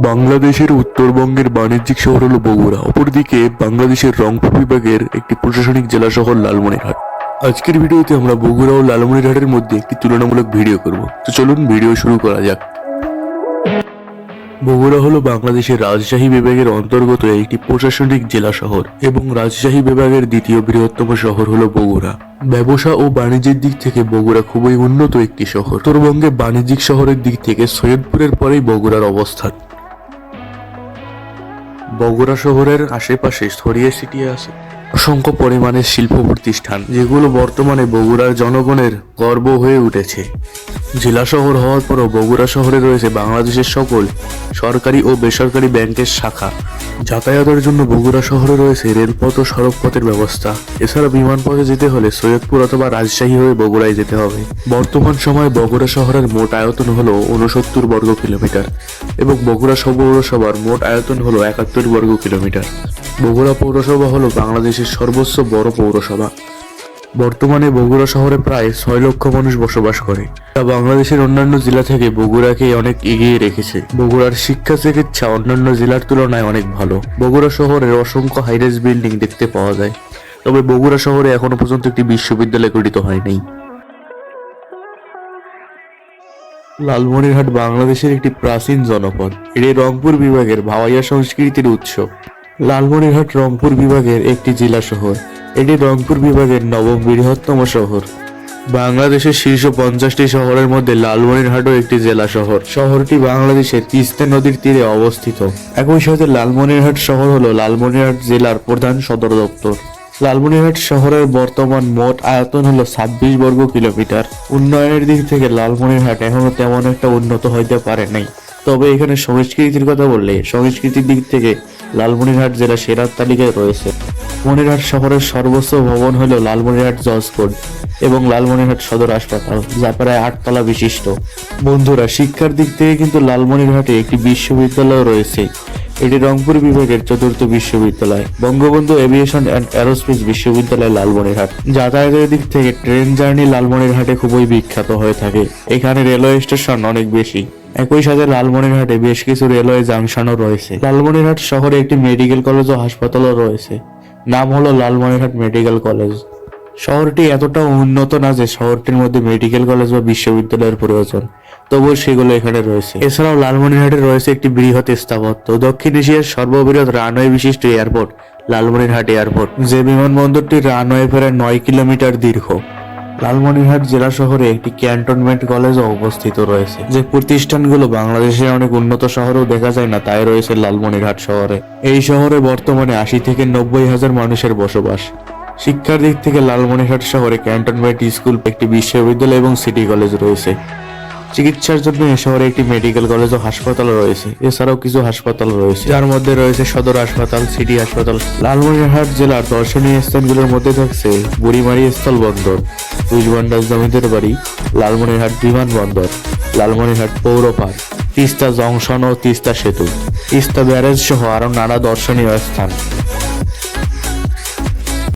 বাংলাদেশের উত্তরবঙ্গের বাণিজ্যিক শহর হলো বগুড়া। অপরদিকে বাংলাদেশের রংপুর বিভাগের একটি প্রশাসনিক জেলা শহর লালমনিরহাট। আজকের ভিডিওতে আমরা বগুড়া ও লালমনিরহাটের মধ্যে একটি তুলনামূলক ভিডিও করব। তো চলুন ভিডিও শুরু করা যাক। বগুড়া হলো বাংলাদেশের রাজশাহী বিভাগের অন্তর্গত একটি প্রশাসনিক জেলা শহর এবং রাজশাহী বিভাগের দ্বিতীয় বৃহত্তম শহর হলো বগুড়া। ব্যবসা ও বাণিজ্যের দিক থেকে বগুড়া খুবই উন্নত একটি শহর। উত্তরবঙ্গে বাণিজ্যিক শহরের দিক থেকে সৈয়দপুরের পরেই বগুড়ার অবস্থান। বগুড়া শহরের আশেপাশে ছড়িয়ে ছিটিয়ে আছে অসংখ্য পরিমাণের শিল্প প্রতিষ্ঠান, যেগুলো বর্তমানে বগুড়ার জনগণের গর্ব হয়ে উঠেছে। জেলা শহর হওয়ার পরও বগুড়া শহরে রয়েছে বাংলাদেশের সকল সরকারি ও বেসরকারি ব্যাংকের শাখা। যাতায়াতের জন্য বগুড়া শহরে রয়েছে রেলপথ ও সড়কপথের ব্যবস্থা। এছাড়া বিমানপথে যেতে হলে সৈয়দপুর অথবা রাজশাহী হয়ে বগুড়ায় যেতে হবে। বর্তমান সময়ে বগুড়া শহরের মোট আয়তন হলো 69 বর্গ কিলোমিটার এবং বগুড়া পৌরসভার মোট আয়তন হলো 71 বর্গ কিলোমিটার। বগুড়া পৌরসভা হলো বাংলাদেশের সর্বোচ্চ বড় পৌরসভা। বর্তমানে বগুড়া শহরে প্রায় 6 লক্ষ মানুষ বসবাস করে। তা বাংলাদেশের অন্যান্য জেলা থেকে বগুড়াকে অনেক এগিয়ে রেখেছে। বগুড়ার শিক্ষা চিকিৎসা অন্যান্য জেলার তুলনায় অনেক ভালো। বগুড়া শহরে অসংখ্য হাইরাইজ বিল্ডিং দেখতে পাওয়া যায়, তবে বগুড়া শহরে এখনো পর্যন্ত একটি বিশ্ববিদ্যালয় গঠিত হয়নি। লালমনিরহাট বাংলাদেশের একটি প্রাচীন জনপদ। এটি রংপুর বিভাগের ভাওয়াইয়া সংস্কৃতির উৎস। লালমনিরহাট রংপুর বিভাগের একটি জেলা শহর। এটি রংপুর বিভাগের নবম বৃহত্তম শহর। বাংলাদেশের শীর্ষ 50টি শহরের মধ্যে লালমনিরহাটও একটি জেলা শহর। শহরটি বাংলাদেশের তিস্তা নদীর তীরে অবস্থিত। একই সাথে লালমনিরহাট শহর হলো লালমনিরহাট জেলার প্রধান সদর দপ্তর। লালমনিরহাট শহরের বর্তমান মোট আয়তন হলো 26 বর্গ কিলোমিটার। উন্নয়নের দিক থেকে লালমনিরহাট এখনো তেমন একটা উন্নত হইতে পারে নাই, তবে এখানে সংস্কৃতির কথা বললে সংস্কৃতির দিক থেকে লালমনিরহাট জেলা সেরার তালিকায় রয়েছে। মনিরহাট শহরের সর্বোচ্চ ভবন হল লালমনিরহাট জজ কোর্ট এবং লালমনিরহাট সদর হাসপাতাল, যা প্রায় 8 তলা বিশিষ্ট। বন্ধুরা, শিক্ষার দিক থেকে কিন্তু লালমনিরহাটে একটি বিশ্ববিদ্যালয় রয়েছে। এটি রংপুর বিভাগের 4র্থ বিশ্ববিদ্যালয়। বঙ্গবন্ধু এভিয়েশন অ্যান্ড এরোস্পেস বিশ্ববিদ্যালয় লালমনিরহাট। যাতায়াতের দিক থেকে ট্রেন জার্নি লালমনিরহাটে খুবই বিখ্যাত হয়ে থাকে। এখানে রেলওয়ে স্টেশন অনেক বেশি। একই সাথে লালমনিরহাটে বেশ কিছু রেলওয়ে জাংশনও রয়েছে। লালমনিরহাট শহরে একটি মেডিকেল কলেজ ও হাসপাতালও রয়েছে। নাম হলো লালমনিরহাট মেডিকেল কলেজ। শহরটি এতটা উন্নত না যে শহরটির মধ্যে মেডিকেল কলেজ বা বিশ্ববিদ্যালয়ের প্রয়োজন, তবুও সেগুলো এখানে রয়েছে। এছাড়াও লালমনিরহাটে রয়েছে একটি বৃহৎ স্থাপত্য, দক্ষিণ এশিয়ার সর্ববৃহৎ রানওয়ে বিশিষ্ট এয়ারপোর্ট লালমনিরহাট এয়ারপোর্ট, যে বিমানবন্দরটির রানওয়ে প্রায় 9 কিলোমিটার দীর্ঘ। লালমনিরহাট জেলা শহরে একটি ক্যান্টনমেন্ট কলেজও অবস্থিত রয়েছে। যে প্রতিষ্ঠানগুলো বাংলাদেশের অনেক উন্নত শহরেও দেখা যায় না, তাই রয়েছে লালমনিরহাট শহরে। এই শহরে বর্তমানে 80 থেকে 90 হাজার মানুষের বসবাস। শিক্ষার দিক থেকে লালমনিরহাট শহরে ক্যান্টনমেন্ট স্কুল, একটি বিশ্ববিদ্যালয় এবং সিটি কলেজ রয়েছে। চিকিৎসার জন্য এ শহরে একটি মেডিকেল কলেজ ও হাসপাতাল রয়েছে। এছাড়াও কিছু হাসপাতাল রয়েছে, যার মধ্যে রয়েছে সদর হাসপাতাল, সিটি হাসপাতাল। লালমনিরহাট জেলার দর্শনীয় স্থানগুলোর মধ্যে থাকছে বুড়িমারি স্থল বন্দর, তুষভান্ডার জমিদার বাড়ি, লালমনিরহাট বিমানবন্দর, লালমনিরহাট পৌর পার্ক, তিস্তা জংশন ও তিস্তা সেতু, তিস্তা ব্যারেজ সহ আরো নানা দর্শনীয় স্থান।